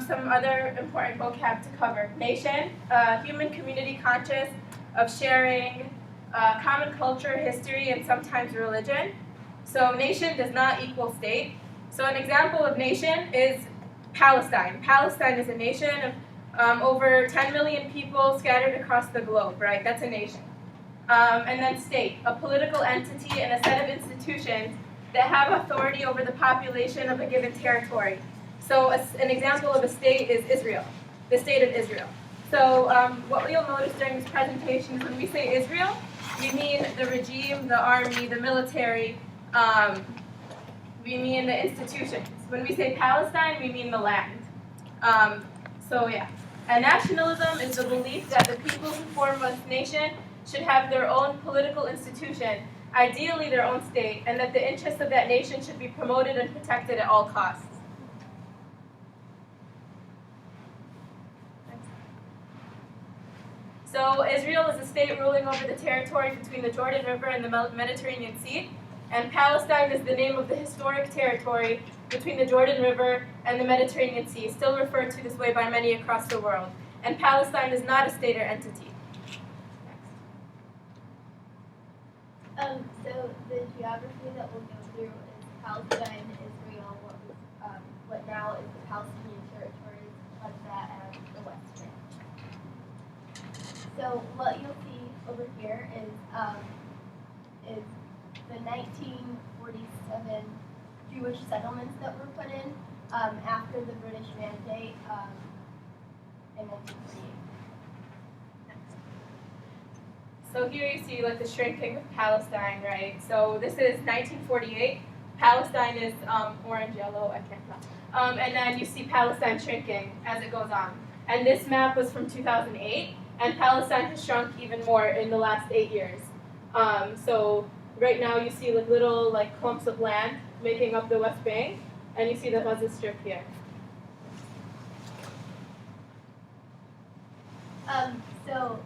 Some other important vocab to cover. Nation, human community conscious of sharing common culture, history, and sometimes religion. So nation does not equal state. So an example of nation is Palestine. Palestine is a nation of over 10 million people scattered across the globe, right? That's a nation. And then state, a political entity and a set of institutions that have authority over the population of a given territory. So an example of a state is Israel, the state of Israel. So what you'll notice during this presentation is when we say Israel, we mean the regime, the army, the military, we mean the institutions. When we say Palestine, we mean the land. And nationalism is the belief that the people who form a nation should have their own political institution, ideally their own state, and that the interests of that nation should be promoted and protected at all costs. So Israel is a state ruling over the territory between the Jordan River and the Mediterranean Sea, and Palestine is the name of the historic territory between the Jordan River and the Mediterranean Sea, still referred to this way by many across the world. And Palestine is not a state or entity. So the geography that we'll go through is Palestine, Israel, what now is the Palestinian territories, Gaza, and the West Bank. So what you'll see over here is the 1947 Jewish settlements that were put in after the British Mandate in 1948. So here you see like the shrinking of Palestine, right? So this is 1948. Palestine is orange, yellow, I can't tell. And then you see Palestine shrinking as it goes on. And this map was from 2008, and Palestine has shrunk even more in the last 8 years. So right now you see like little like clumps of land making up the West Bank, and you see the Gaza Strip here. So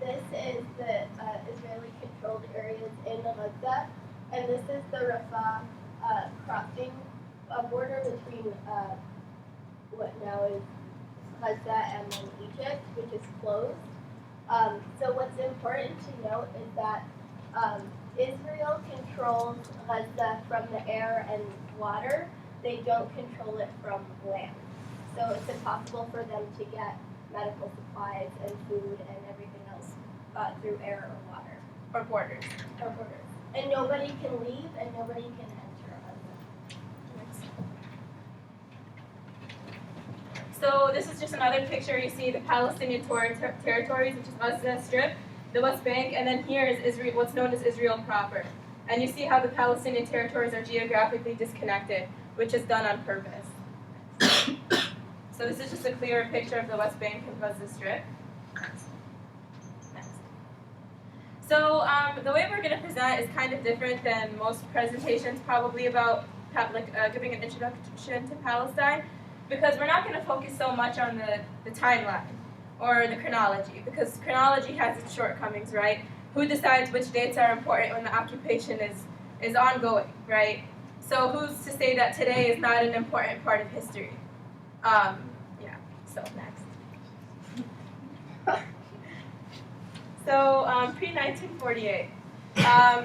this is the Israeli-controlled areas in Gaza, and this is the Rafah crossing border between what now is Gaza and then Egypt, which is closed. So what's important to note is that Israel controls Gaza from the air and water. They don't control it from land. So it's impossible for them to get medical supplies and food and everything else through air or water. Or borders. Or borders. And nobody can leave and nobody can enter Gaza. So this is just another picture. You see the Palestinian territories, which is Gaza Strip, the West Bank, and then here is Israel, what's known as Israel proper. And you see how the Palestinian territories are geographically disconnected, which is done on purpose. So this is just a clearer picture of the West Bank and Gaza Strip. Next. So the way we're going to present is kind of different than most presentations, probably about giving an introduction to Palestine, because we're not going to focus so much on the timeline or the chronology, because chronology has its shortcomings, right? Who decides which dates are important when the occupation is ongoing, right? So who's to say that today is not an important part of history? So next. So pre-1948,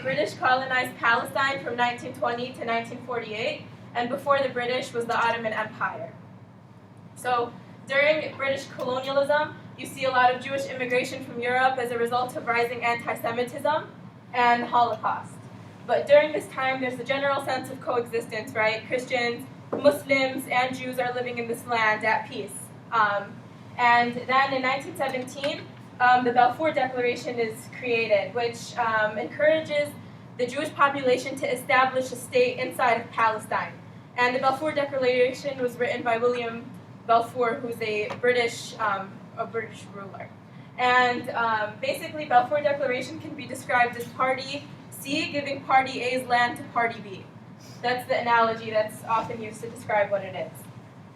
British colonized Palestine from 1920 to 1948, and before the British was the Ottoman Empire. So during British colonialism, you see a lot of Jewish immigration from Europe as a result of rising anti-Semitism and the Holocaust. But during this time, there's a general sense of coexistence, right? Christians, Muslims, and Jews are living in this land at peace. And then in 1917, the Balfour Declaration is created, which encourages the Jewish population to establish a state inside of Palestine. And the Balfour Declaration was written by William Balfour, who's a British ruler. And basically, Balfour Declaration can be described as Party C giving Party A's land to Party B. That's the analogy that's often used to describe what it is.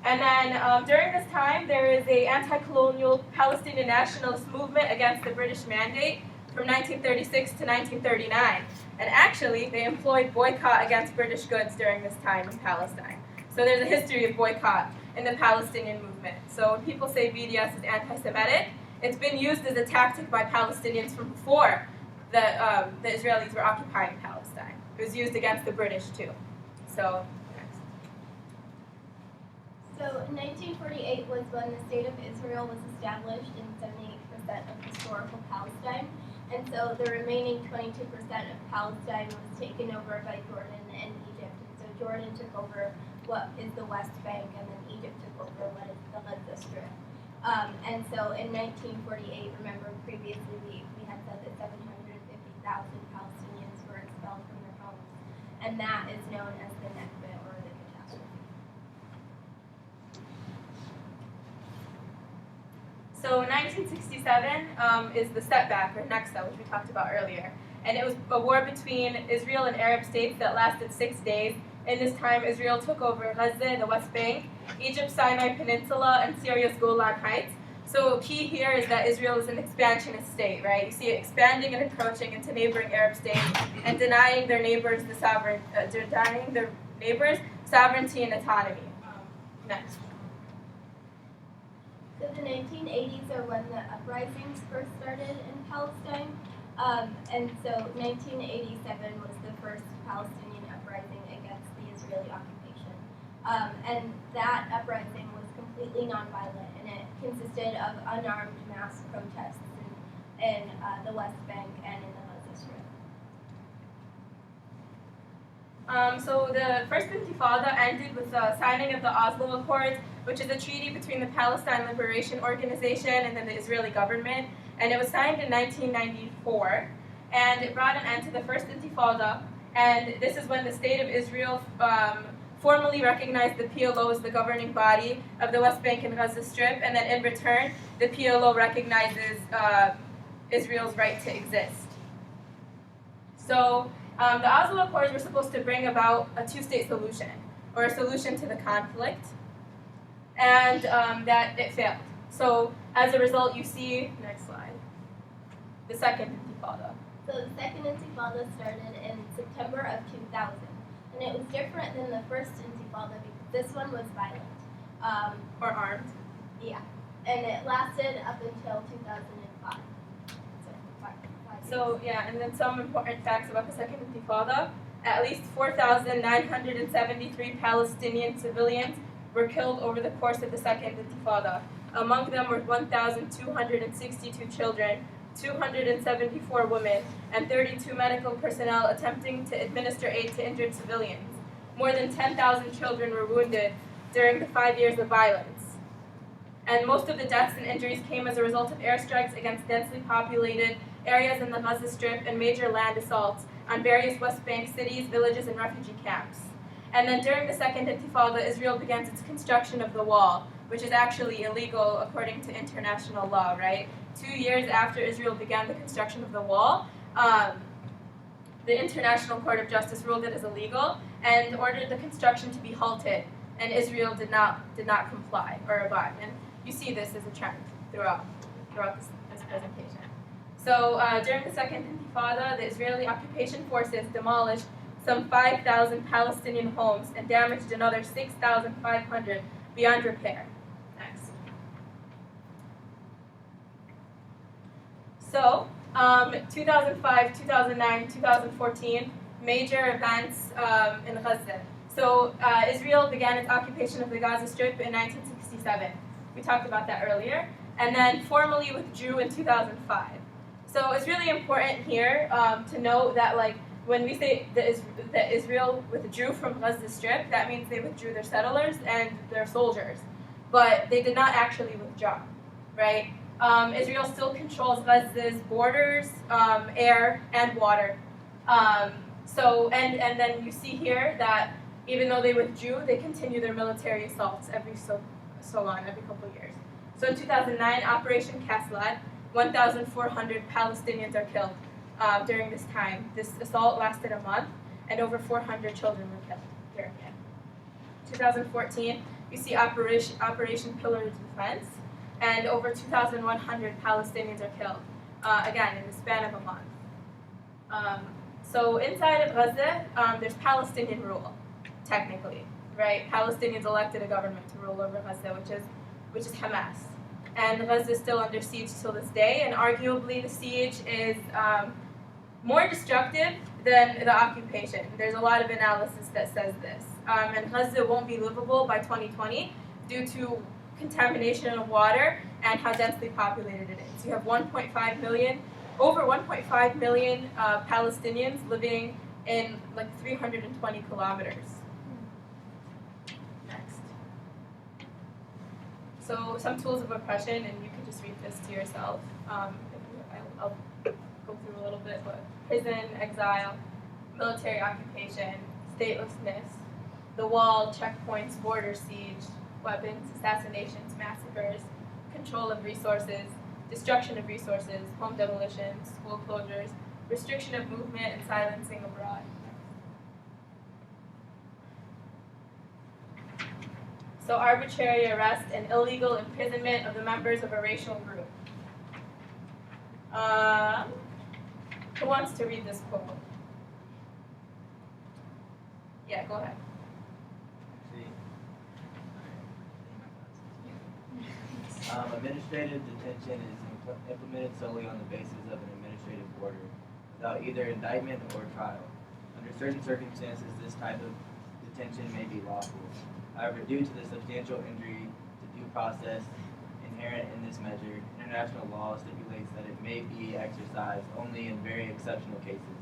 And then during this time, there is an anti-colonial Palestinian nationalist movement against the British Mandate from 1936 to 1939. And actually, they employed boycott against British goods during this time in Palestine. So there's a history of boycott in the Palestinian movement. So when people say BDS is anti-Semitic, it's been used as a tactic by Palestinians from before the Israelis were occupying Palestine. It was used against the British too. So, next. So in 1948 was when the state of Israel was established in 78% of historical Palestine. And so the remaining 22% of Palestine was taken over by Jordan and Egypt. And so Jordan took over what is the West Bank, and then Egypt took over what is the Gaza Strip. And so in 1948, remember previously we had said that 750,000 Palestinians were expelled from their homes. And that is known as the Nakba, or the catastrophe. So 1967 is the setback, or Nakba, which we talked about earlier. And it was a war between Israel and Arab states that lasted 6 days. In this time, Israel took over Gaza, the West Bank, Egypt's Sinai Peninsula, and Syria's Golan Heights. So key here is that Israel is an expansionist state, right? You see it expanding and encroaching into neighboring Arab states and denying their neighbors sovereignty and autonomy. Next. So the 1980s are when the uprisings first started in Palestine. And so 1987 was the first Palestinian uprising against the Israeli occupation. And that uprising was completely nonviolent, and it consisted of unarmed mass protests in the West Bank and in the Gaza Strip. So the First Intifada ended with the signing of the Oslo Accords, which is a treaty between the Palestine Liberation Organization and then the Israeli government. And it was signed in 1994. And it brought an end to the First Intifada. And this is when the State of Israel formally recognized the PLO as the governing body of the West Bank and Gaza Strip. And then in return, the PLO recognizes Israel's right to exist. So the Oslo Accords were supposed to bring about a two-state solution, or a solution to the conflict, and that it failed. So as a result, you see, next slide, the Second Intifada. So the Second Intifada started in September of 2000. And it was different than the First Intifada because this one was violent. Or armed. Yeah. And it lasted up until 2005. So 5 years. So yeah, and then some important facts about the Second Intifada. At least 4,973 Palestinian civilians were killed over the course of the Second Intifada. Among them were 1,262 children, 274 women, and 32 medical personnel attempting to administer aid to injured civilians. More than 10,000 children were wounded during the 5 years of violence. And most of the deaths and injuries came as a result of airstrikes against densely populated areas in the Gaza Strip and major land assaults on various West Bank cities, villages, and refugee camps. And then during the Second Intifada, Israel began its construction of the wall, which is actually illegal according to international law, right? 2 years after Israel began the construction of the wall, the International Court of Justice ruled it as illegal and ordered the construction to be halted, and Israel did not comply or abide. And you see this as a trend throughout this presentation. So during the Second Intifada, the Israeli occupation forces demolished some 5,000 Palestinian homes and damaged another 6,500 beyond repair. Next. So, 2005, 2009, 2014, major events in Gaza. So, Israel began its occupation of the Gaza Strip in 1967. We talked about that earlier. And then formally withdrew in 2005. So, it's really important here to note that, like, when we say that Israel withdrew from Gaza Strip, that means they withdrew their settlers and their soldiers. But they did not actually withdraw, right? Israel still controls Gaza's borders, air, and water. And then you see here that even though they withdrew, they continue their military assaults every couple of years. So in 2009, Operation Kaslat, 1,400 Palestinians are killed during this time. This assault lasted a month, and over 400 children were killed during it. 2014, you see Operation Pillar of Defense, and over 2,100 Palestinians are killed, again, in the span of a month. So inside of Gaza, there's Palestinian rule. technically, right? Palestinians elected a government to rule over Gaza, which is Hamas. And Gaza is still under siege till this day, and arguably the siege is more destructive than the occupation. There's a lot of analysis that says this. And Gaza won't be livable by 2020 due to contamination of water and how densely populated it is. You have over 1.5 million Palestinians living in like 320 kilometers. Next. So some tools of oppression, and you can just read this to yourself. I'll go through a little bit, but prison, exile, military occupation, statelessness, the wall, checkpoints, border siege, weapons, assassinations, massacres, control of resources, destruction of resources, home demolitions, school closures, restriction of movement, and silencing abroad. So arbitrary arrest and illegal imprisonment of the members of a racial group. Who wants to read this quote? Yeah, go ahead. Administrative detention is implemented solely on the basis of an administrative order, without either indictment or trial. Under certain circumstances, this type of detention may be lawful. However, due to the substantial injury to due process inherent in this measure, international law stipulates that it may be exercised only in very exceptional cases,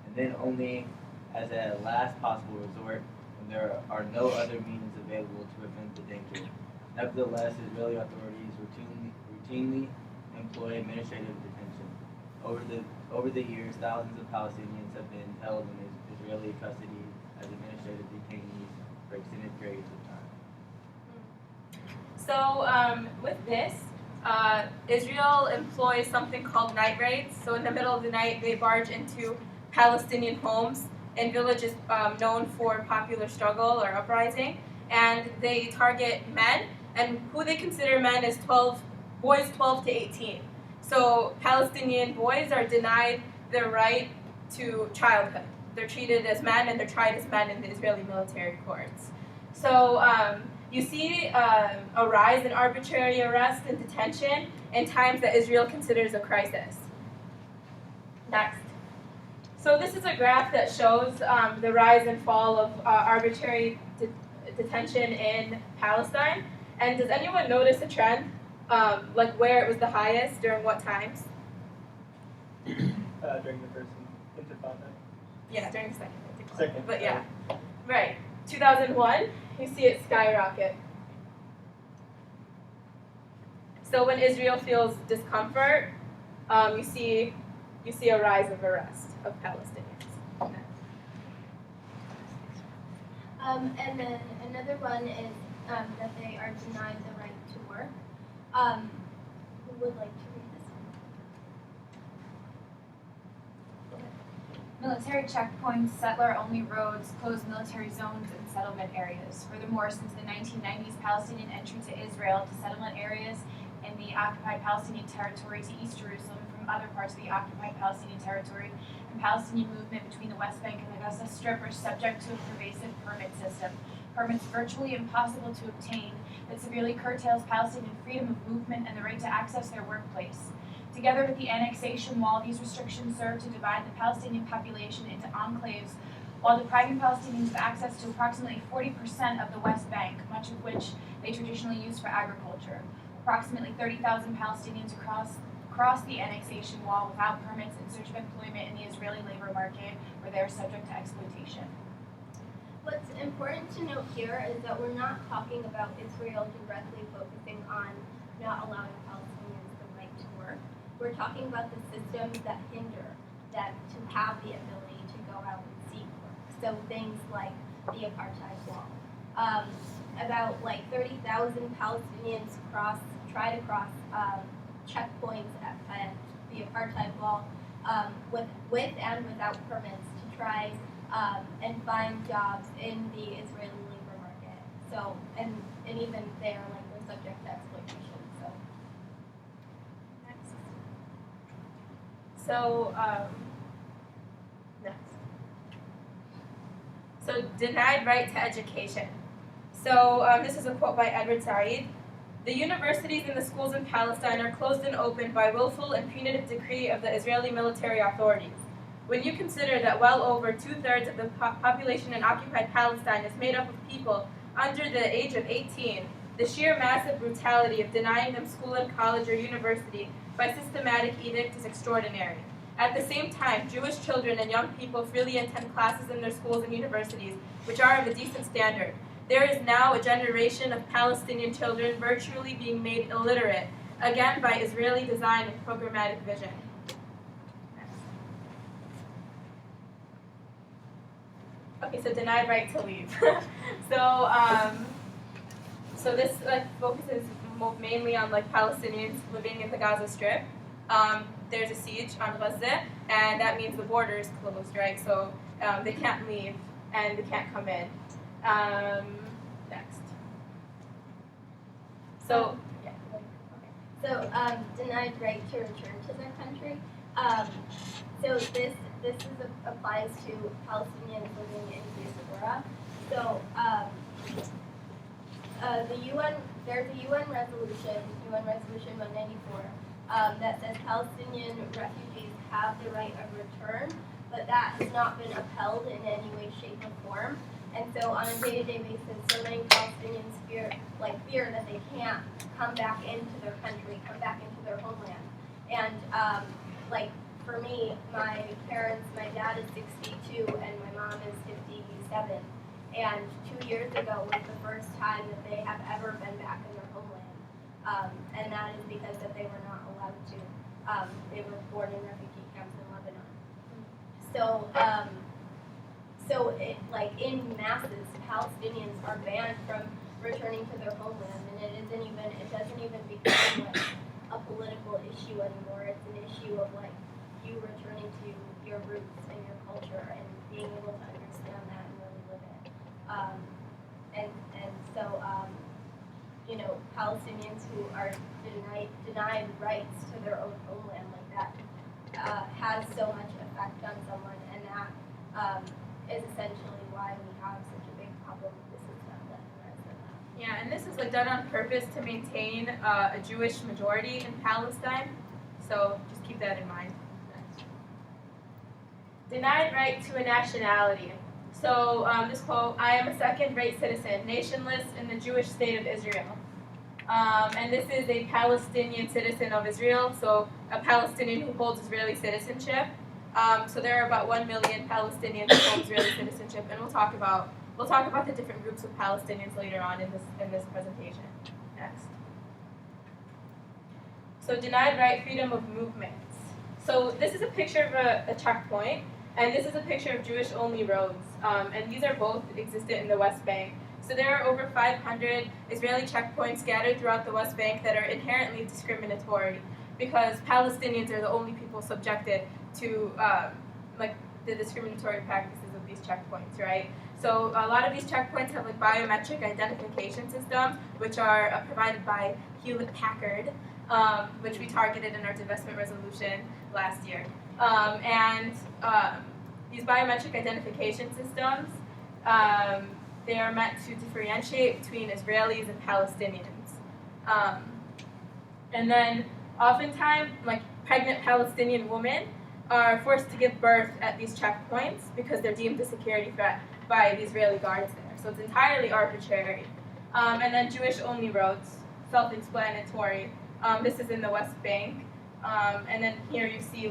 and then only as a last possible resort when there are no other means available to prevent the danger. Nevertheless, Israeli authorities routinely employ administrative detention. Over the years, thousands of Palestinians have been held in Israeli custody as administrative detainees for extended periods of time. So with this, Israel employs something called night raids. So in the middle of the night, they barge into Palestinian homes in villages known for popular struggle or uprising, and they target men. And who they consider men is boys 12 to 18. So Palestinian boys are denied their right to childhood. They're treated as men and they're tried as men in the Israeli military courts. So you see a rise in arbitrary arrest and detention in times that Israel considers a crisis. Next. So this is a graph that shows the rise and fall of arbitrary detention in Palestine. And does anyone notice a trend, like where it was the highest during what times? During the first intifada. Yeah, during the second intifada. Second. But yeah, right. 2001, you see it skyrocket. So when Israel feels discomfort, you see a rise of arrest of Palestinians. And then another one is that they are denied the right to work. Who would like to read this one? Military checkpoints, settler-only roads, closed military zones, and settlement areas. Furthermore, since the 1990s, Palestinian entry to Israel to settlement areas in the occupied Palestinian territory to East Jerusalem from other parts of the occupied Palestinian territory, and Palestinian movement between the West Bank and the Gaza Strip are subject to a pervasive permit system. Permits virtually impossible to obtain that severely curtails Palestinian freedom of movement and the right to access their workplace. Together with the annexation wall, these restrictions serve to divide the Palestinian population into enclaves while depriving Palestinians of access to approximately 40% of the West Bank, much of which they traditionally use for agriculture. Approximately 30,000 Palestinians cross the annexation wall without permits in search of employment in the Israeli labor market, where they are subject to exploitation. What's important to note here is that we're not talking about Israel directly focusing on not allowing Palestinians the right to work. We're talking about the systems that hinder them to have the ability to go out and seek work. So things like the apartheid wall. About like 30,000 Palestinians try to cross checkpoints at the apartheid wall with and without permits to try and find jobs in the Israeli labor market. So, and even there, like, they're subject to exploitation. So, Next. So, next. So denied right to education. So this is a quote by Edward Said. The universities and the schools in Palestine are closed and opened by willful and punitive decree of the Israeli military authorities. When you consider that well over 2/3 of the population in occupied Palestine is made up of people under the age of 18, the sheer massive brutality of denying them school and college or university by systematic edict is extraordinary. At the same time, Jewish children and young people freely attend classes in their schools and universities, which are of a decent standard. There is now a generation of Palestinian children virtually being made illiterate, again by Israeli design and programmatic vision. Okay, so denied right to leave. So this focuses mainly on Palestinians living in the Gaza Strip. There's a siege on Gaza, and that means the border is closed, right? So they can't leave and they can't come in. Next. So yeah. So denied right to return to their country. So this applies to Palestinians living in diaspora. So there's a UN resolution 194, that says Palestinian refugees have the right of return, but that has not been upheld in any way, shape, or form. And so on a day-to-day basis, so many Palestinians fear that they can't come back into their country, come back into their homeland. And for me, my dad is 62 and my mom is 57. And 2 years ago was the first time that they have ever been back in their homeland. And that is because that they were not allowed to. They were born in refugee camps in Lebanon. So in masses, Palestinians are banned from returning to their homeland, and it doesn't even become a political issue anymore. It's an issue of you returning to your roots and your culture and being able to understand that and really live it. Palestinians who are denied rights to their own homeland has so much effect on someone, and that is essentially why we have such a big problem with the system that denies them that. Yeah, and this is done on purpose to maintain a Jewish majority in Palestine. So just keep that in mind. Next. Denied right to a nationality. So this quote: "I am a second-rate citizen, nationless in the Jewish state of Israel." And this is a Palestinian citizen of Israel, so a Palestinian who holds Israeli citizenship. So there are about 1 million Palestinians who hold Israeli citizenship, and we'll talk about the different groups of Palestinians later on in this presentation. Next. So denied right freedom of movements. So this is a picture of a checkpoint, and this is a picture of Jewish-only roads, and these are both existent in the West Bank. So there are over 500 Israeli checkpoints scattered throughout the West Bank that are inherently discriminatory, because Palestinians are the only people subjected to the discriminatory practices of these checkpoints, right? So a lot of these checkpoints have biometric identification systems, which are provided by Hewlett-Packard, which we targeted in our divestment resolution last year. These biometric identification systems, they are meant to differentiate between Israelis and Palestinians. And then oftentimes, pregnant Palestinian women are forced to give birth at these checkpoints because they're deemed a security threat by the Israeli guards there. So it's entirely arbitrary. And then Jewish-only roads, self-explanatory. This is in the West Bank. And then here you see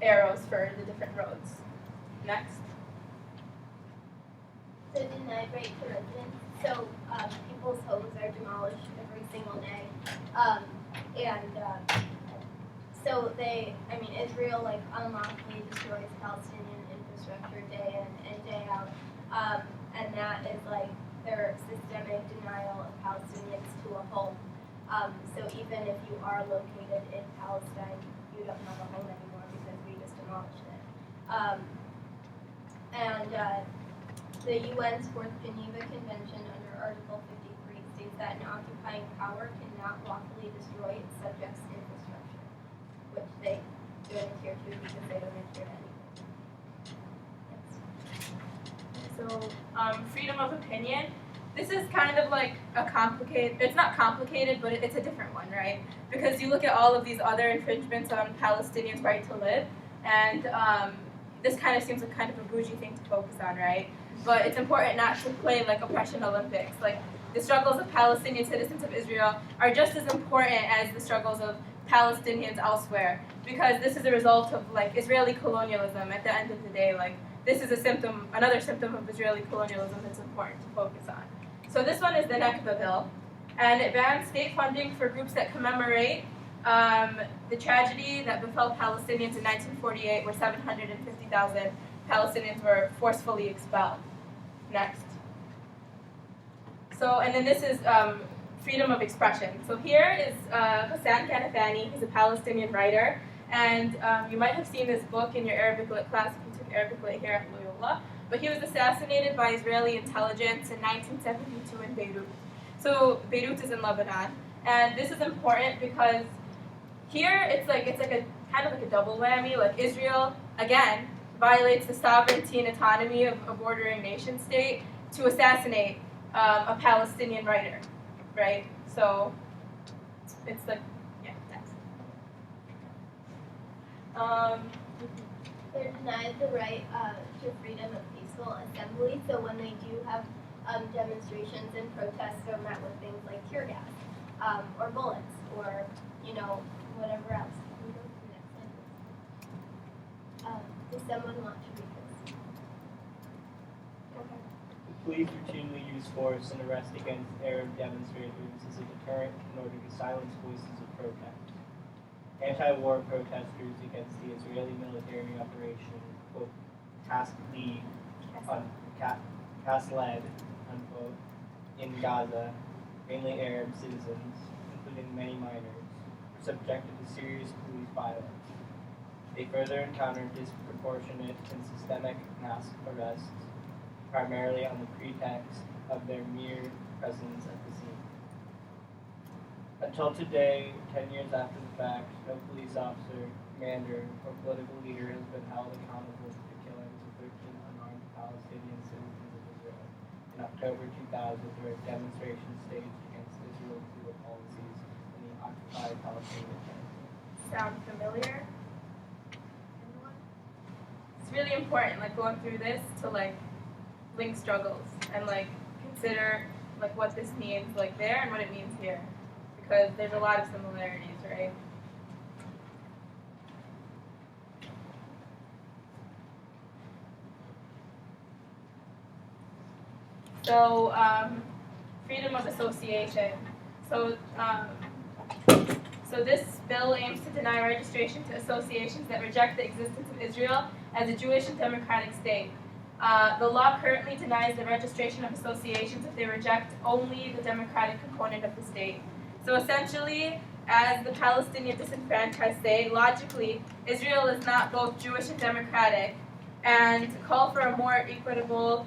arrows for the different roads. Next. So denied right to residence. So people's homes are demolished every single day. Israel unlawfully destroys Palestinian infrastructure day in and day out. And that is their systemic denial of Palestinians to a home. So even if you are located in Palestine, you don't have a home anymore because we just demolished it. The UN's Fourth Geneva Convention under Article 53 states that an occupying power cannot lawfully destroy its subjects' infrastructure, which they don't adhere to because they don't adhere to anything. Yes. So, freedom of opinion. This is kind of like a complicated, it's not complicated, but it's a different one, right? Because you look at all of these other infringements on Palestinians' right to live, and this kind of seems like kind of a bougie thing to focus on, right? But it's important not to play like oppression Olympics. Like, the struggles of Palestinian citizens of Israel are just as important as the struggles of Palestinians elsewhere, because this is a result of like Israeli colonialism at the end of the day. Like, this is a symptom, another symptom of Israeli colonialism that's important to focus on. So this one is the Nakba bill, and it bans state funding for groups that commemorate the tragedy that befell Palestinians in 1948, where 750,000 Palestinians were forcefully expelled. Next. So, and then this is freedom of expression. So here is Hassan Kanafani. He's a Palestinian writer, and you might have seen this book in your Arabic Lit class if you took Arabic Lit here at Loyola. But he was assassinated by Israeli intelligence in 1972 in Beirut. So Beirut is in Lebanon, and this is important because here it's like a kind of like a double whammy. Like, Israel again violates the sovereignty and autonomy of a bordering nation state to assassinate a Palestinian writer, right? So it's like, yeah, next. They're denied the right to freedom of peaceful assembly. So when they do have demonstrations and protests, they're met with things like tear gas, or bullets, or whatever else. Can we go to the next slide, please? Does someone want to read this? Okay. The police routinely use force and arrest against Arab demonstrators as a deterrent in order to silence voices of protest. Anti-war protesters against the Israeli military operation, quote, Kasled, unquote, in Gaza, mainly Arab citizens, including many minors, were subjected to serious police violence. They further encountered disproportionate and systemic mass arrests, primarily on the pretext of their mere presence at the scene. Until today, 10 years after the fact, no police officer, commander, or political leader has been held accountable for the killings of 13 unarmed Palestinian citizens of Israel in October 2000 during demonstrations staged against Israel's brutal policies in the occupied Palestinian territory. Sound familiar? Anyone? It's really important, like, going through this to like link struggles and like consider like what this means like there and what it means here, because there's a lot of similarities, right? So, freedom of association. So this bill aims to deny registration to associations that reject the existence of Israel as a Jewish and democratic state. The law currently denies the registration of associations if they reject only the democratic component of the state. So essentially, as the Palestinian disenfranchised say, logically, Israel is not both Jewish and democratic, and call for a more equitable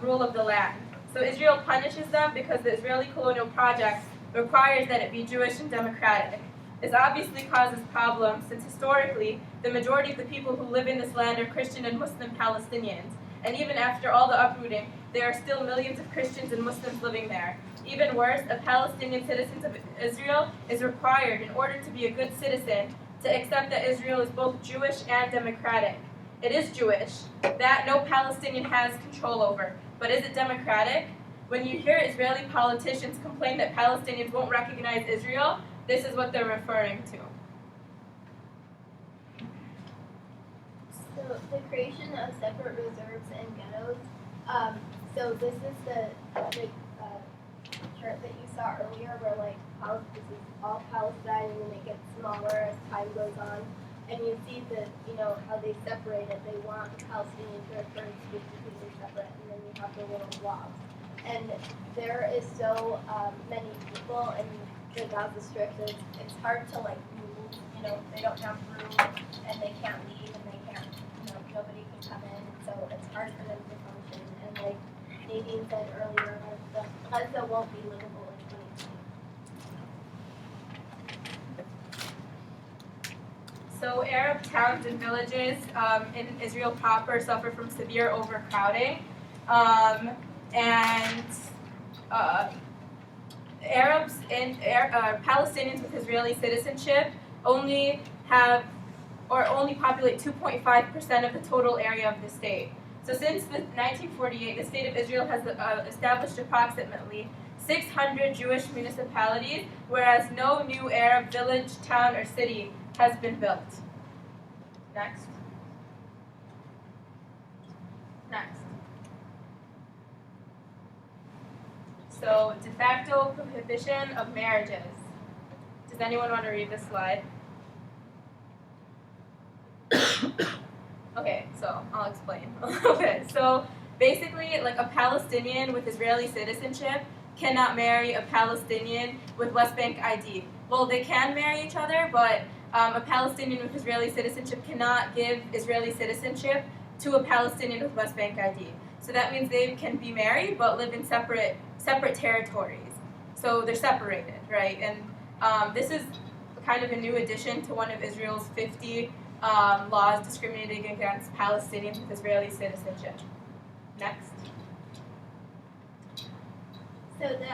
rule of the land. So Israel punishes them because the Israeli colonial project requires that it be Jewish and democratic. This obviously causes problems since historically, the majority of the people who live in this land are Christian and Muslim Palestinians. And even after all the uprooting, there are still millions of Christians and Muslims living there. Even worse, a Palestinian citizen of Israel is required, in order to be a good citizen, to accept that Israel is both Jewish and democratic. It is Jewish, that no Palestinian has control over. But is it democratic? When you hear Israeli politicians complain that Palestinians won't recognize Israel, this is what they're referring to. So the creation of separate reserves and ghettos. So this is the chart that you saw earlier, where like this is all Palestine, and then it gets smaller as time goes on. And you see that how they separate it. They want Palestinian territory to be completely separate, and then you have the little blobs. And there is so many people in the Gaza Strip that it's hard to like move. They don't have room, and they can't leave, and they can't. Nobody can come in, and so it's hard for them to function. And like Nadine said earlier, Gaza won't be livable in 2020. So Arab towns and villages in Israel proper suffer from severe overcrowding. and Arabs and Palestinians with Israeli citizenship only populate 2.5% of the total area of the state. So since 1948, the state of Israel has established approximately 600 Jewish municipalities, whereas no new Arab village, town, or city has been built. Next. Next. So, de facto prohibition of marriages. Does anyone want to read this slide? Okay, so I'll explain. Okay, so basically, like a Palestinian with Israeli citizenship cannot marry a Palestinian with West Bank ID. Well, they can marry each other, but a Palestinian with Israeli citizenship cannot give Israeli citizenship to a Palestinian with West Bank ID. So that means they can be married but live in separate territories. So they're separated, right? And this is kind of a new addition to one of Israel's 50 laws discriminating against Palestinians with Israeli citizenship. Next. So the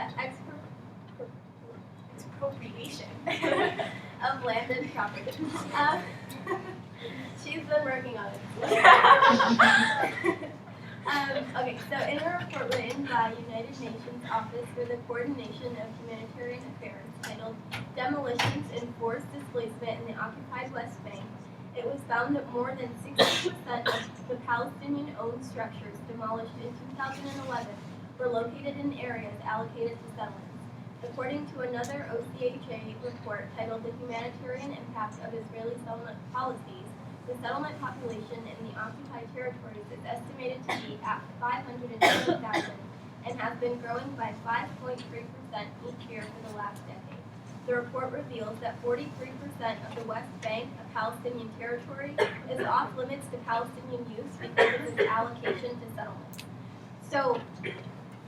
Expropriation. of land and property. She's been working on it. Okay, so in a report written by United Nations Office for the Coordination of Humanitarian Affairs titled Demolitions and Forced Displacement in the Occupied West Bank, it was found that more than 60% of the Palestinian-owned structures demolished in 2011 were located in areas allocated to settlements. According to another OCHA report titled The Humanitarian Impact of Israeli Settlement Policies, the settlement population in the occupied territories is estimated to be at 520,000 and has been growing by 5.3% each year for the last decade. The report reveals that 43% of the West Bank, a Palestinian territory, is off limits to Palestinian use because of its allocation to settlements. So,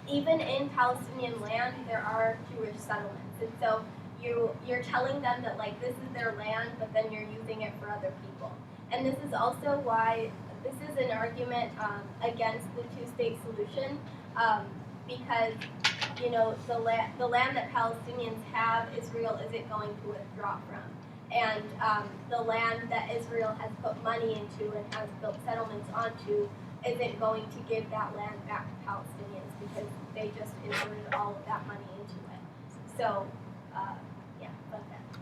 even in Palestinian land, there are Jewish settlements, and so you're telling them that like this is their land, but then you're using it for other people. And this is also why this is an argument against the two-state solution, because you know the land that Palestinians have, Israel isn't going to withdraw from, and the land that Israel has put money into and has built settlements onto isn't going to give that land back to Palestinians because they just inserted all of that money into it. So, yeah, fun fact.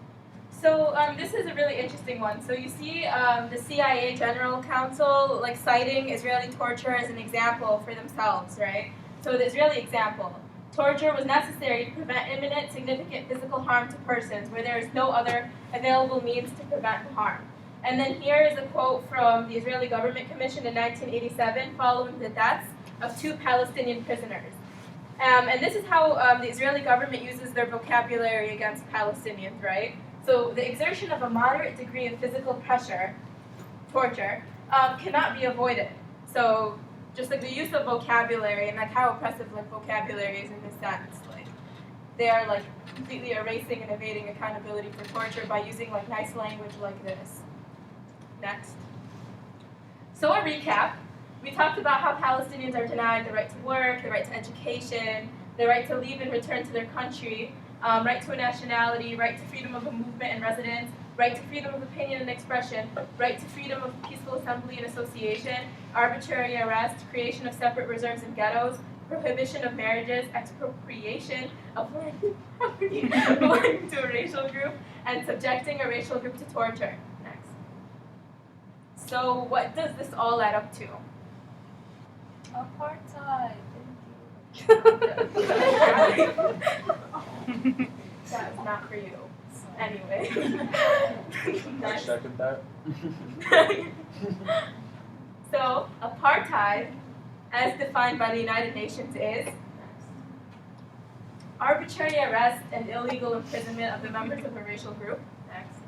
So this is a really interesting one. So you see the CIA General Council like citing Israeli torture as an example for themselves, right? So the Israeli example, torture was necessary to prevent imminent significant physical harm to persons where there is no other available means to prevent the harm. And then here is a quote from the Israeli Government Commission in 1987 following the deaths of 2 Palestinian prisoners. And this is how the Israeli government uses their vocabulary against Palestinians, right? So the exertion of a moderate degree of physical pressure, torture, cannot be avoided. So just like the use of vocabulary and like how oppressive like vocabulary is in this sense, like they are like completely erasing and evading accountability for torture by using like nice language like this. Next. So a recap. We talked about how Palestinians are denied the right to work, the right to education, the right to leave and return to their country, right to a nationality, right to freedom of movement and residence, right to freedom of opinion and expression, right to freedom of peaceful assembly and association, arbitrary arrest, creation of separate reserves and ghettos, prohibition of marriages, expropriation of land and property belonging to a racial group, and subjecting a racial group to torture. Next. So what does this all add up to? Apartheid. That was not for you. Anyway. I second that. So, apartheid, as defined by the United Nations, is arbitrary arrest and illegal imprisonment of the members of a racial group. Next.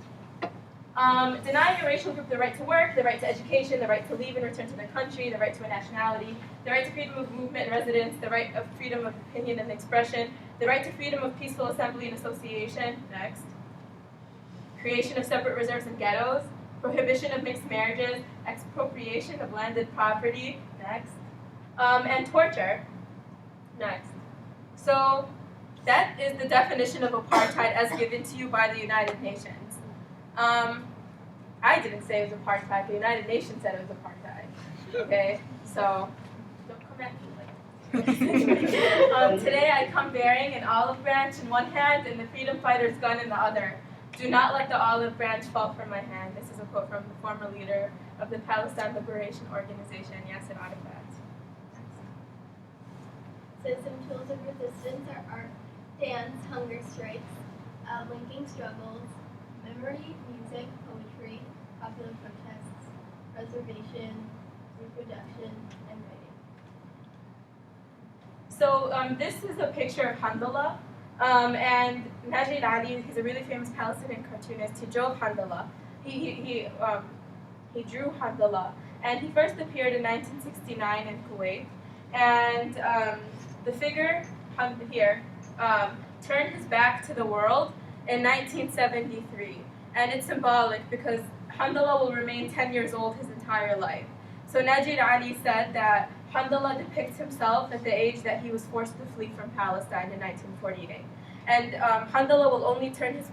Denying a racial group the right to work, the right to education, the right to leave and return to their country, the right to a nationality, the right to freedom of movement and residence, the right of freedom of opinion and expression, the right to freedom of peaceful assembly and association. Next. Creation of separate reserves and ghettos, prohibition of mixed marriages, expropriation of landed property. Next. and torture. Next. So that is the definition of apartheid as given to you by the United Nations. I didn't say it was apartheid. The United Nations said it was apartheid. Okay, so don't come at me like today I come bearing an olive branch in one hand and the freedom fighter's gun in the other. Do not let the olive branch fall from my hand. This is a quote from the former leader of the Palestine Liberation Organization, Yasser Arafat. So some tools of resistance are art, dance, hunger strikes, linking struggles, memory, music, poetry, popular protests, preservation, reproduction, and writing. So this is a picture of Handala, and Najib Ali, he's a really famous Palestinian cartoonist. He drove Handala. He drew Handala, and he first appeared in 1969 in Kuwait. And the figure here turned his back to the world in 1973, and it's symbolic because Handala will remain 10 years old his entire life. So Najib Ali said that Handala depicts himself at the age that he was forced to flee from Palestine in 1948. And Handala will only turn his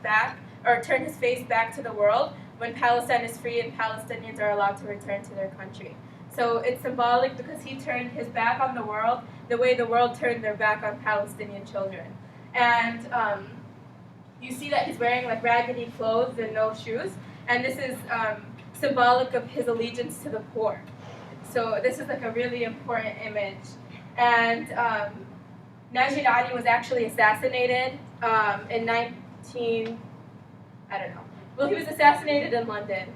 face back to the world when Palestine is free and Palestinians are allowed to return to their country. So it's symbolic because he turned his back on the world the way the world turned their back on Palestinian children. And you see that he's wearing like raggedy clothes and no shoes, and this is symbolic of his allegiance to the poor. So this is like a really important image. And Najib Ali was actually assassinated in he was assassinated in London.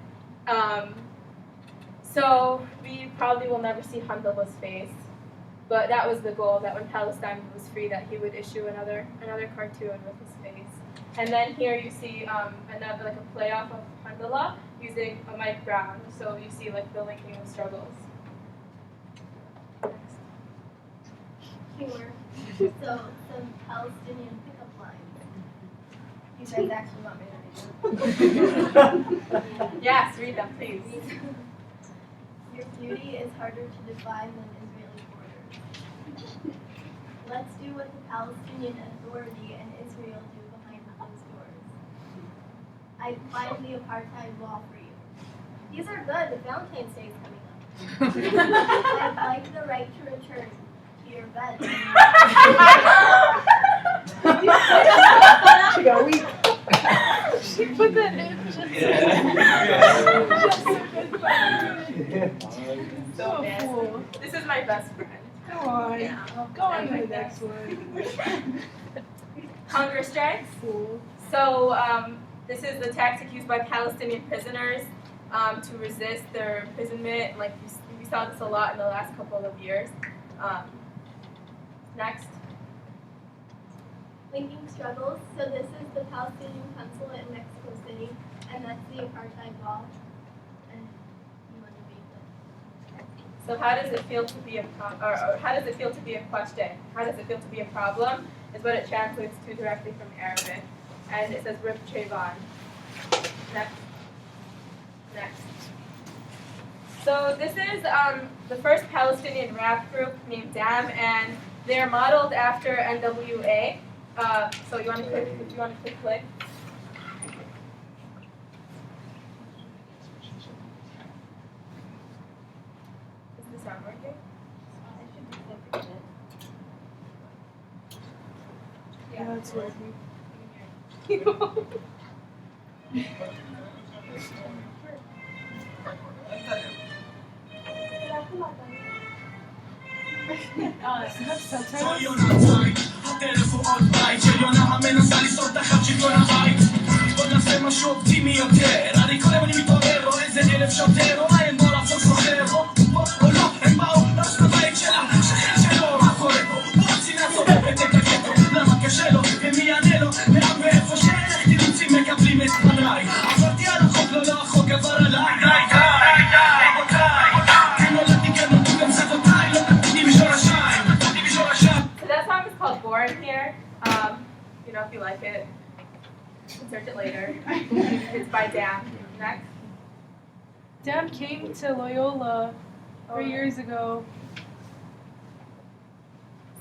So we probably will never see Handala's face, but that was the goal, that when Palestine was free that he would issue another cartoon with his face. And then here you see another like a playoff of Handala using a Mike Brown. So you see like the linking of struggles. Humor. So some Palestinian pickup lines. You guys actually want me to read them? Yes, read them, please. Your beauty is harder to define than Israeli borders. Let's do what the Palestinian Authority and Israel do behind closed doors. I find the apartheid wall for you. These are good. The Valentine's Day is coming up. I'd like the right to return to your bed. She got weak. She put that in So cool. This is my best friend. Go on. Yeah. Go on to the next one. Hunger strikes. Cool. So this is the tactic used by Palestinian prisoners to resist their imprisonment. Like we saw this a lot in the last couple of years. Next. Linking struggles. So this is the Palestinian consulate in Mexico City, and that's the apartheid wall. And you want to read them. So how does it feel to be or how does it feel to be a question? How does it feel to be a problem? Is what it translates to directly from Arabic, and it says Rip Trayvon. Next. So this is the first Palestinian rap group named DAM, and they're modeled after NWA. So you want to click? If you want to click. Is the sound working? Yeah, it's working. So that song is called Born Here. You know, if you like it, you can search it later. It's by Dan. Next. Dan came to Loyola 3 years ago.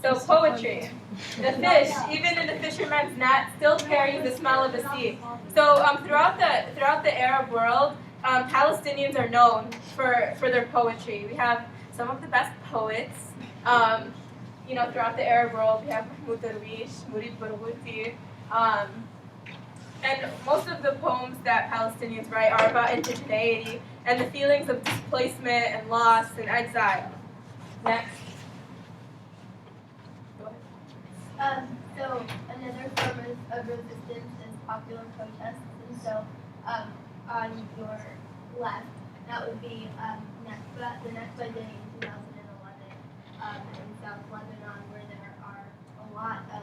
So poetry. The fish, even in the fisherman's net, still carries the smell of the sea. So throughout the Arab world, Palestinians are known for their poetry. We have some of the best poets. Throughout the Arab world, we have Mahmoud Darwish, Murid Barghouti, and most of the poems that Palestinians write are about indigeneity and the feelings of displacement and loss and exile. Next. Go ahead. So another form of resistance is popular protests, and so on your left, that would be Nakba, the Nakba Day in 2011 in South Lebanon, where there are a lot of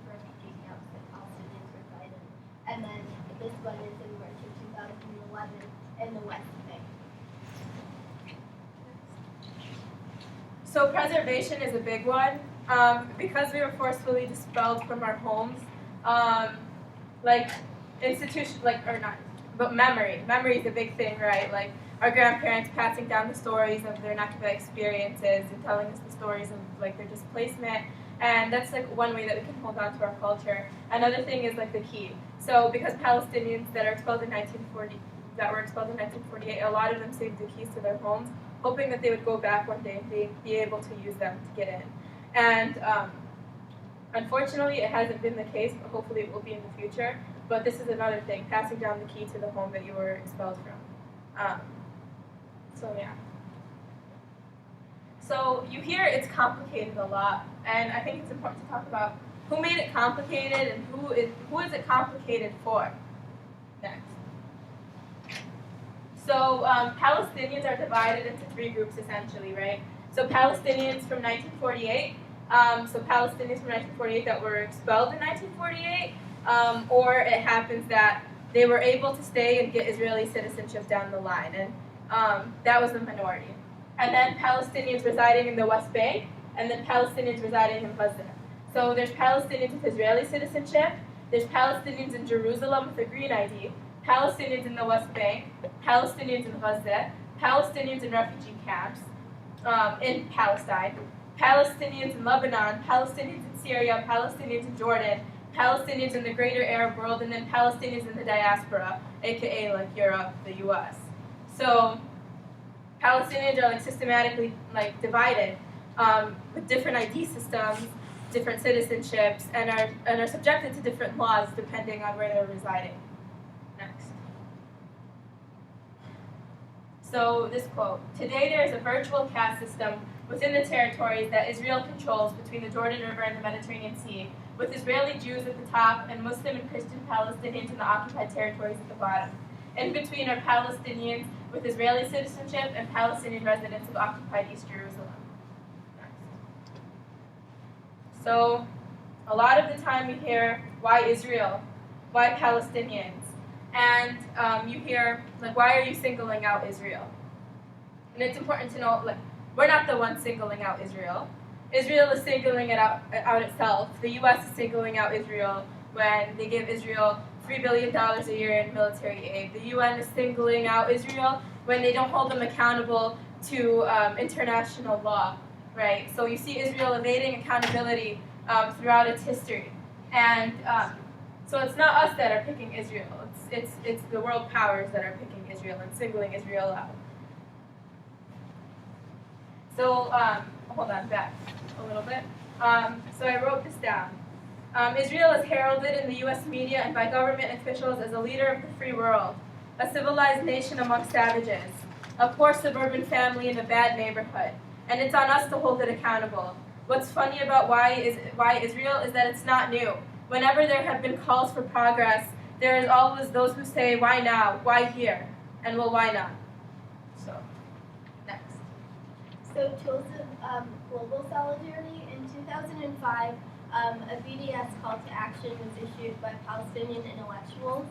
refugee camps that Palestinians reside in. And then this one is in March of 2011 in the West Bank. So preservation is a big one. Because we were forcefully expelled from our homes, but memory is a big thing, right? Like our grandparents passing down the stories of their Nakba experiences and telling us the stories of like their displacement, and that's like one way that we can hold on to our culture. Another thing is like the key. So because Palestinians that were expelled in 1948, a lot of them saved the keys to their homes, hoping that they would go back one day and be able to use them to get in. And unfortunately, it hasn't been the case, but hopefully it will be in the future. But this is another thing, passing down the key to the home that you were expelled from. So you hear it's complicated a lot, and I think it's important to talk about who made it complicated and who is it complicated for. Next. So Palestinians are divided into three groups essentially, right? So Palestinians from 1948. Palestinians from 1948 that were expelled in 1948, or it happens that they were able to stay and get Israeli citizenship down the line, and that was the minority. And then Palestinians residing in the West Bank, and then Palestinians residing in Gaza. So there's Palestinians with Israeli citizenship, there's Palestinians in Jerusalem with a green ID, Palestinians in the West Bank, Palestinians in Gaza, Palestinians in refugee camps in Palestine, Palestinians in Lebanon, Palestinians in Syria, Palestinians in Jordan, Palestinians in the greater Arab world, and then Palestinians in the diaspora, aka like Europe, the US. So Palestinians are like systematically like divided with different ID systems, different citizenships, and are subjected to different laws depending on where they're residing. Next. So this quote, "Today there is a virtual caste system within the territories that Israel controls between the Jordan River and the Mediterranean Sea, with Israeli Jews at the top and Muslim and Christian Palestinians in the occupied territories at the bottom. In between are Palestinians with Israeli citizenship and Palestinian residents of occupied East Jerusalem." So a lot of the time you hear, why Israel? Why Palestinians? And you hear, like, why are you singling out Israel? And it's important to know, like, we're not the ones singling out Israel. Israel is singling it out itself. The U.S. is singling out Israel when they give Israel $3 billion a year in military aid. The UN is singling out Israel when they don't hold them accountable to international law, right? So you see Israel evading accountability throughout its history. And so it's not us that are picking Israel. It's the world powers that are picking Israel and singling Israel out. So, hold on, back a little bit. So I wrote this down. Israel is heralded in the U.S. media and by government officials as a leader of the free world, a civilized nation among savages, a poor suburban family in a bad neighborhood, and it's on us to hold it accountable. What's funny about why Israel is that it's not new. Whenever there have been calls for progress, there is always those who say, why now, why here, and well, why not? So, next. So tools of global solidarity. In 2005, a BDS call to action was issued by Palestinian intellectuals,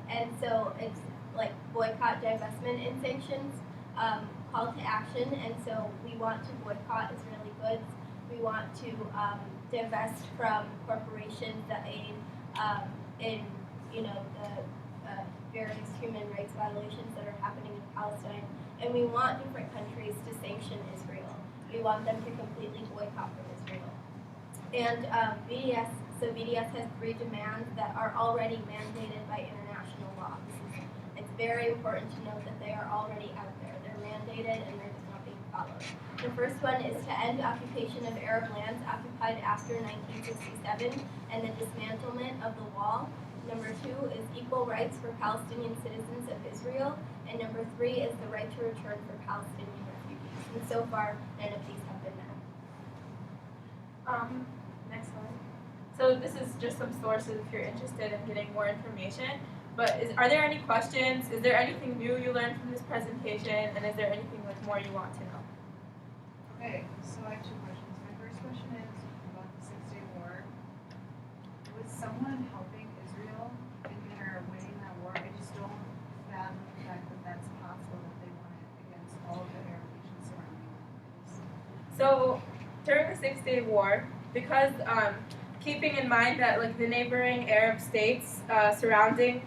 and so it's like boycott, divestment, and sanctions call to action. And so we want to boycott Israeli goods. We want to divest from corporations that aid in the various human rights violations that are happening in Palestine. And we want different countries to sanction Israel. We want them to completely boycott from Israel. And BDS has 3 demands that are already mandated by international law. It's very important to note that they are already out there. They're mandated and they're just not being followed. The first one is to end occupation of Arab lands occupied after 1967 and the dismantlement of the wall. Number 2 is equal rights for Palestinian citizens of Israel. And number 3 is the right to return for Palestinian refugees. And so far, none of these have been met. Next slide. So this is just some sources if you're interested in getting more information. But are there any questions? Is there anything new you learned from this presentation? And is there anything more you want to know? Okay, so I have 2 questions. My first question is about the 6-Day War. Was someone helping Israel in their winning that war? I just don't fathom the fact that that's possible, that they won it against all of the Arab nations surrounding them. So during the 6-Day War, because keeping in mind that the neighboring Arab states surrounding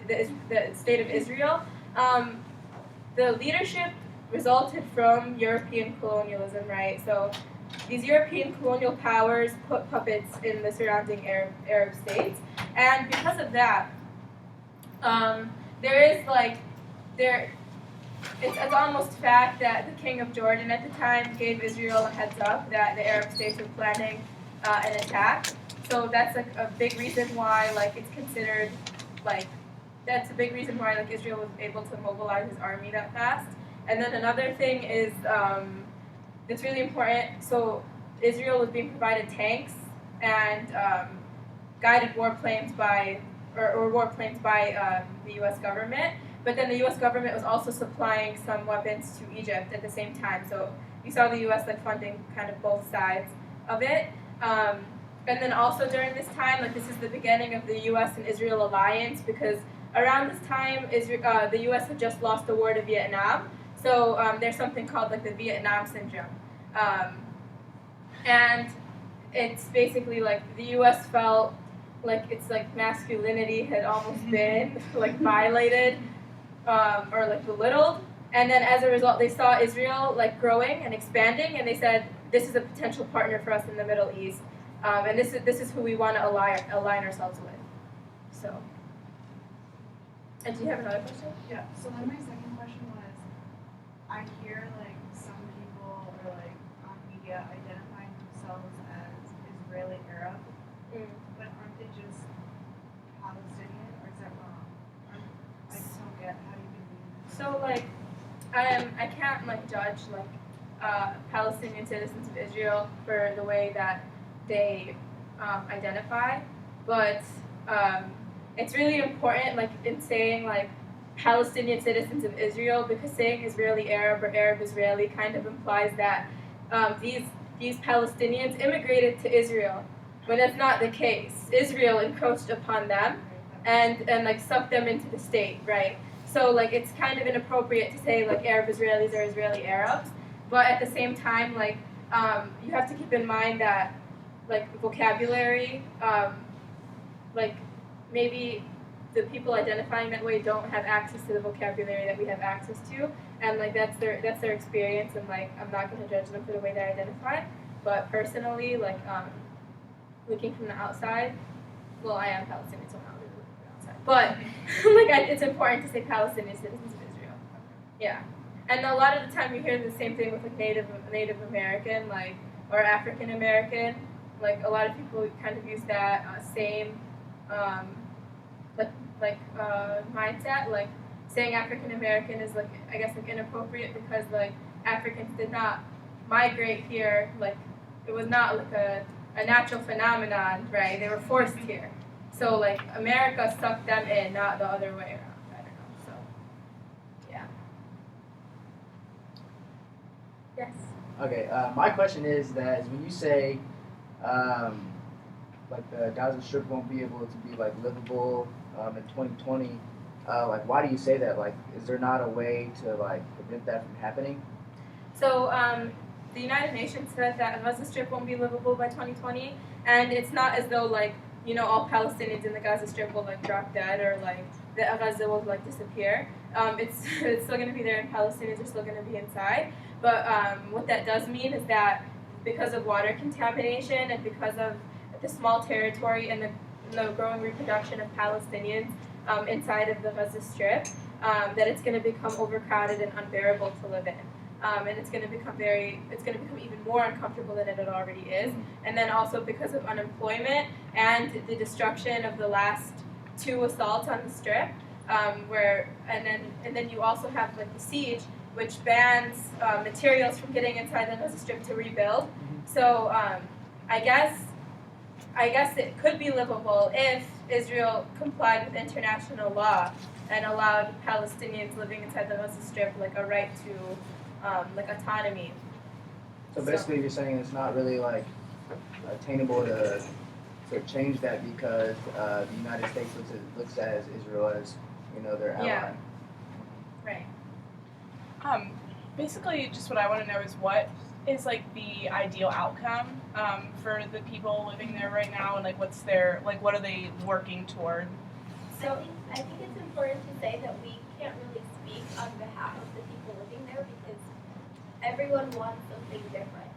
the state of Israel, the leadership resulted from European colonialism, right? So these European colonial powers put puppets in the surrounding Arab states, and because of that, it's almost fact that the king of Jordan at the time gave Israel a heads up that the Arab states were planning an attack. So that's a big reason why it's considered that's a big reason why Israel was able to mobilize his army that fast. And then another thing is that's really important. So Israel was being provided tanks and guided warplanes by the U.S. government. But then the U.S. government was also supplying some weapons to Egypt at the same time. So you saw the U.S. funding kind of both sides of it. And then also during this time, this is the beginning of the U.S. and Israel alliance, because around this time, the U.S. had just lost the war to Vietnam. So there's something called the Vietnam syndrome. And it's basically the U.S. felt its masculinity had almost been violated or belittled. And then as a result, they saw Israel growing and expanding, and they said, this is a potential partner for us in the Middle East. And this is who we want to align ourselves with. So, and do you have another question? Yeah, so then my second question was, I hear some people are on media identifying themselves as Israeli Arab, but aren't they just Palestinian, or is that wrong? I just don't get how you can be. So I can't judge Palestinian citizens of Israel for the way that they identify, but it's really important in saying Palestinian citizens of Israel, because saying Israeli Arab or Arab Israeli kind of implies that these Palestinians immigrated to Israel, when that's not the case. Israel encroached upon them and sucked them into the state, right? So it's kind of inappropriate to say Arab Israelis or Israeli Arabs, but at the same time you have to keep in mind that vocabulary, maybe the people identifying that way don't have access to the vocabulary that we have access to, and that's their experience, and I'm not going to judge them for the way they identify. But personally, looking from the outside, well, I am Palestinian, so I'm not really looking from the outside. But it's important to say Palestinian citizens of Israel. Yeah, and a lot of the time you hear the same thing with Native American, or African American. A lot of people kind of use that same mindset. Saying African American is I guess inappropriate, because Africans did not migrate here. It was not a natural phenomenon, right? They were forced here. So America sucked them in, not the other way around. I don't know. So yeah. Yes. Okay, my question is when you say the Gaza Strip won't be able to be livable in 2020, why do you say that? Is there not a way to prevent that from happening? So the United Nations said that Gaza Strip won't be livable by 2020, and it's not as though all Palestinians in the Gaza Strip will drop dead or the Gaza will like disappear. It's it's still going to be there, and Palestinians are still going to be inside. But what that does mean is that because of water contamination and because of the small territory and the growing reproduction of Palestinians inside of the Gaza Strip, that it's going to become overcrowded and unbearable to live in. And it's going to become even more uncomfortable than it already is. And then also because of unemployment and the destruction of the last 2 assaults on the Strip, and then you also have like the siege, which bans materials from getting inside the Gaza Strip to rebuild. So I guess it could be livable if Israel complied with international law and allowed Palestinians living inside the Gaza Strip like a right to like autonomy. So basically, you're saying it's not really like attainable to change that because the United States looks at Israel as their ally. Yeah. Right. Basically, just what I want to know is what is like the ideal outcome for the people living there right now, and like what are they working toward? So I think it's important to say that we can't really speak on behalf of the people living there because everyone wants something different.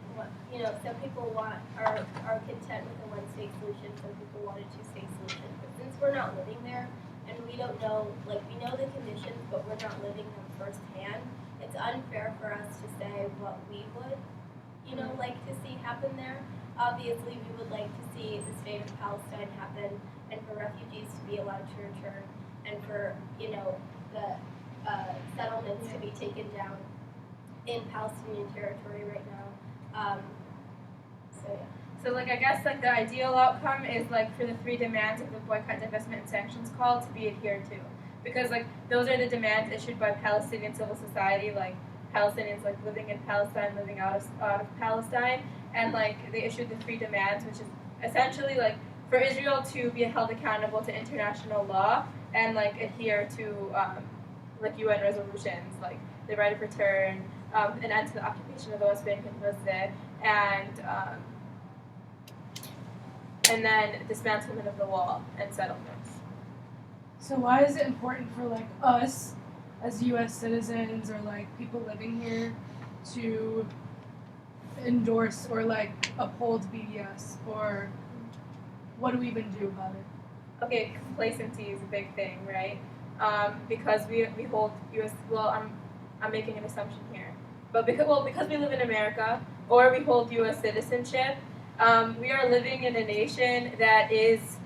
Some people are content with a one-state solution. Some people want a two-state solution. But since we're not living there and we don't know, we know the conditions, but we're not living them firsthand, it's unfair for us to say what we would, like to see happen there. Obviously, we would like to see the state of Palestine happen and for refugees to be allowed to return and for, the settlements to be taken down in Palestinian territory right now. So I guess the ideal outcome is for the 3 demands of the boycott, divestment, and sanctions call to be adhered to, because those are the demands issued by Palestinian civil society, Palestinians living in Palestine, living out of Palestine, and they issued the 3 demands, which is essentially for Israel to be held accountable to international law and adhere to UN resolutions, the right of return, an end to the occupation of the West Bank and Gaza, and then dismantlement of the wall and settlements. So why is it important for us as U.S. citizens or people living here to endorse or uphold BDS, or what do we even do about it? Okay, complacency is a big thing, right? Because we hold U.S. Well, I'm making an assumption here, but because we live in America or we hold U.S. citizenship, we are living in a nation that is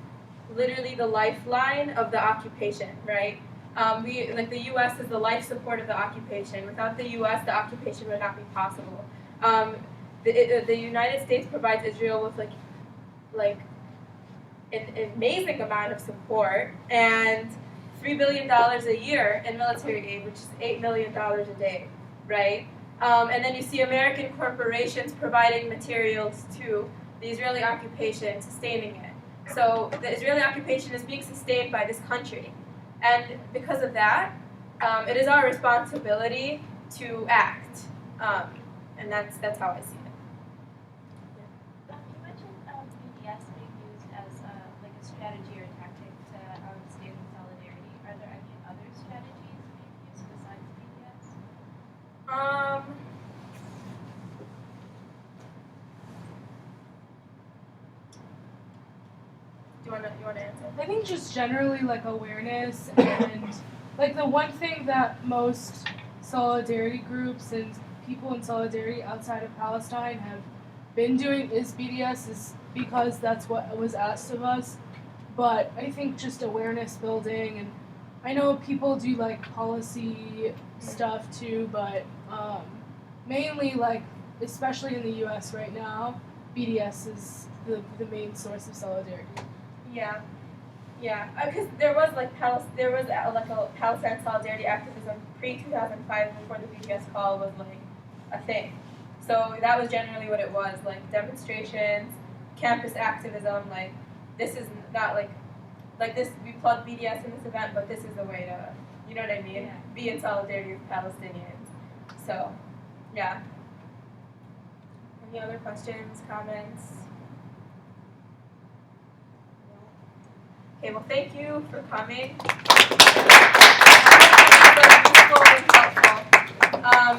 literally the lifeline of the occupation, right? The U.S. is the life support of the occupation. Without the U.S., the occupation would not be possible. The United States provides Israel with an amazing amount of support and $3 billion a year in military aid, which is $8 million a day, right? And then you see American corporations providing materials to the Israeli occupation, sustaining it. So the Israeli occupation is being sustained by this country. And because of that, it is our responsibility to act. And that's how I see it. You mentioned BDS being used as a strategy or tactic to stand in solidarity. Are there any other strategies being used besides BDS? You want to answer? I think just generally awareness and the one thing that most solidarity groups and people in solidarity outside of Palestine have been doing is BDS, is because that's what was asked of us. But I think just awareness building, and I know people do policy stuff too, but mainly especially in the US right now, BDS is the main source of solidarity. Yeah, because there was a Palestine solidarity activism pre-2005 before the BDS call was a thing. So that was generally what it was, demonstrations, campus activism. This is not this. We plug BDS in this event, but this is a way to, you know what I mean? Yeah. Be in solidarity with Palestinians. So, yeah. Any other questions, comments? Okay, well, thank you for coming.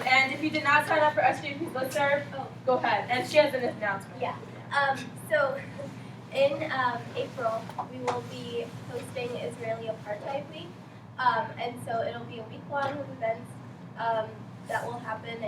And if you did not sign up for SJP's listserv, go ahead. And she has an announcement. Yeah. So in April, we will be hosting Israeli Apartheid Week. And so it'll be a week-long of events that will happen